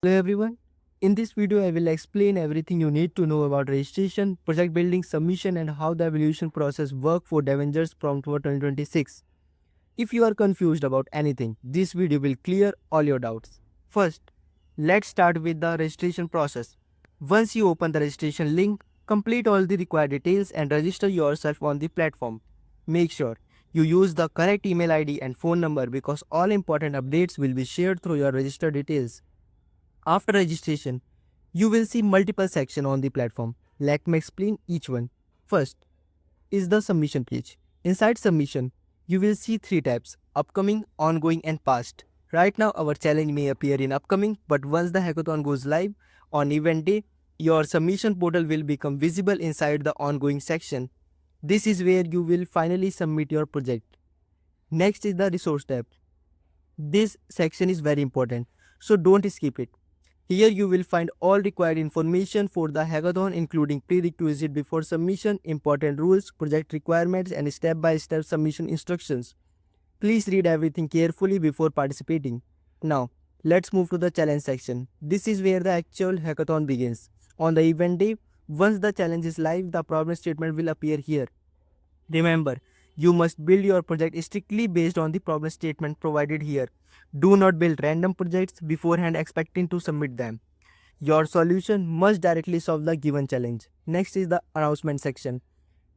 Hello everyone. In this video, I will explain everything you need to know about registration, project building, submission, and how the evaluation process works for Devengers Prompt for 2026. If you are confused about anything, this video will clear all your doubts. First, let's start with the registration process. Once you open the registration link, complete all the required details and register yourself on the platform. Make sure you use the correct email ID and phone number because all important updates will be shared through your registered details. After registration, you will see multiple sections on the platform. Let me explain each one. First is the submission page. Inside submission, you will see three tabs: upcoming, ongoing, and past. Right now, our challenge may appear in upcoming, but once the hackathon goes live on event day, your submission portal will become visible inside the ongoing section. This is where you will finally submit your project. Next is the resource tab. This section is very important, so don't skip it. Here you will find all required information for the hackathon, including prerequisite before submission, important rules, project requirements, and step-by-step submission instructions. Please read everything carefully before participating. Now, let's move to the challenge section. This is where the actual hackathon begins. On the event day, once the challenge is live, the problem statement will appear here. Remember, you must build your project strictly based on the problem statement provided here. Do not build random projects beforehand expecting to submit them. Your solution must directly solve the given challenge. Next is the announcement section.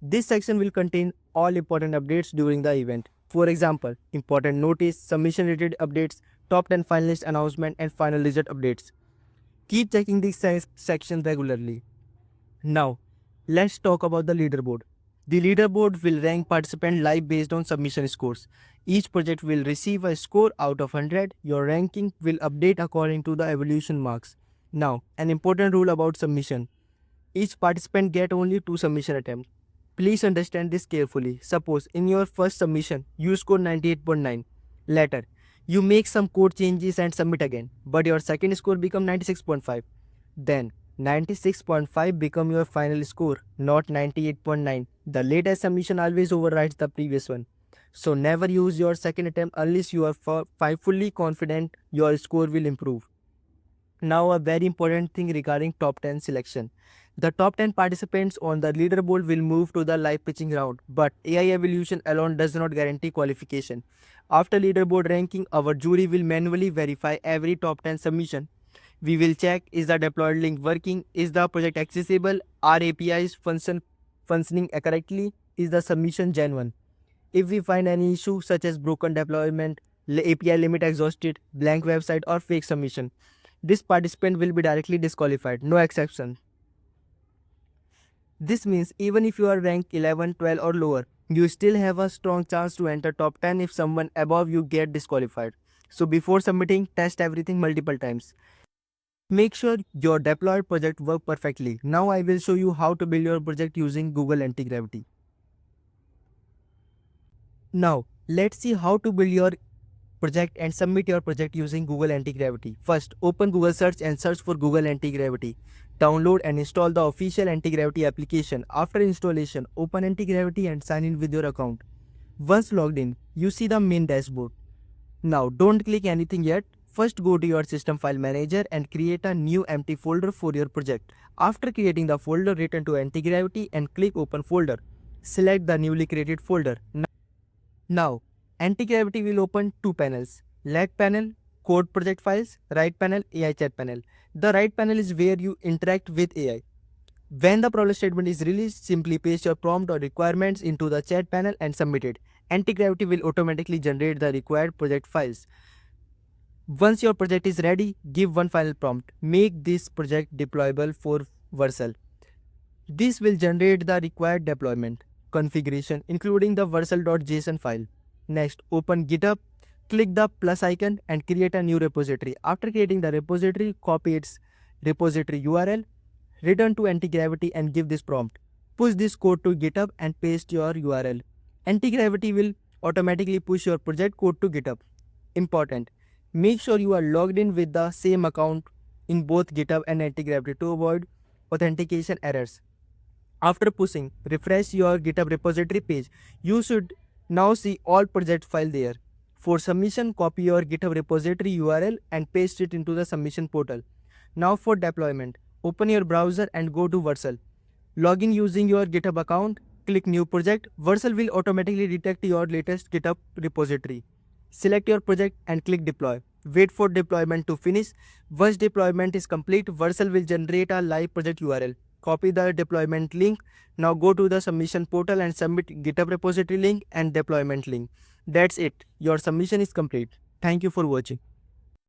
This section will contain all important updates during the event. For example, important notice, submission related updates, top 10 finalist announcement, and final result updates. Keep checking these sections regularly. Now, let's talk about the leaderboard. The leaderboard will rank participants live based on submission scores. Each project will receive a score out of 100. Your ranking will update according to the evaluation marks. Now, an important rule about submission. Each participant get only 2 submission attempts. Please understand this carefully. Suppose in your first submission, you score 98.9. Later, you make some code changes and submit again, but your second score become 96.5. Then 96.5 become your final score, not 98.9. The latest submission always overrides the previous one. So never use your second attempt unless you are fully confident your score will improve. Now a very important thing regarding top 10 selection. The top 10 participants on the leaderboard will move to the live pitching round, but AI evolution alone does not guarantee qualification. After leaderboard ranking, our jury will manually verify every top 10 submission. We will check, is the deployed link working, is the project accessible, are APIs functioning correctly, is the submission genuine. If we find any issue such as broken deployment, API limit exhausted, blank website, or fake submission, this participant will be directly disqualified, no exception. This means even if you are ranked 11, 12 or lower, you still have a strong chance to enter top 10 if someone above you get disqualified. So before submitting, test everything multiple times. Make sure your deployed project works perfectly. Now I will show you how to build your project using Google Anti-Gravity. Now, let's see how to build your project and submit your project using Google Anti-Gravity. First, open Google Search and search for Google Anti-Gravity. Download and install the official Anti-Gravity application. After installation, open Anti-Gravity and sign in with your account. Once logged in, you see the main dashboard. Now, don't click anything yet. First, go to your system file manager and create a new empty folder for your project. After creating the folder, return to Anti-Gravity and click open folder. Select the newly created folder. Now, Anti-Gravity will open two panels: left panel, code project files; right panel, AI chat panel. The right panel is where you interact with AI. When the problem statement is released, simply paste your prompt or requirements into the chat panel and submit it. Anti-Gravity will automatically generate the required project files. Once your project is ready, give one final prompt. Make this project deployable for Vercel. This will generate the required deployment configuration, including the Vercel.json file. Next, open GitHub, click the plus icon and create a new repository. After creating the repository, copy its repository URL, return to Anti-Gravity and give this prompt. Push this code to GitHub and paste your URL. Anti-Gravity will automatically push your project code to GitHub. Important: make sure you are logged in with the same account in both GitHub and Anti-Gravity to avoid authentication errors. After pushing, refresh your GitHub repository page. You should now see all project file there. For submission, copy your GitHub repository URL and paste it into the submission portal. Now for deployment, open your browser and go to Vercel. Log in using your GitHub account, click New Project. Vercel will automatically detect your latest GitHub repository. Select your project and click Deploy. Wait for deployment to finish. Once deployment is complete, Vercel will generate a live project URL. Copy the deployment link. Now go to the submission portal and submit GitHub repository link and deployment link. That's it. Your submission is complete. Thank you for watching.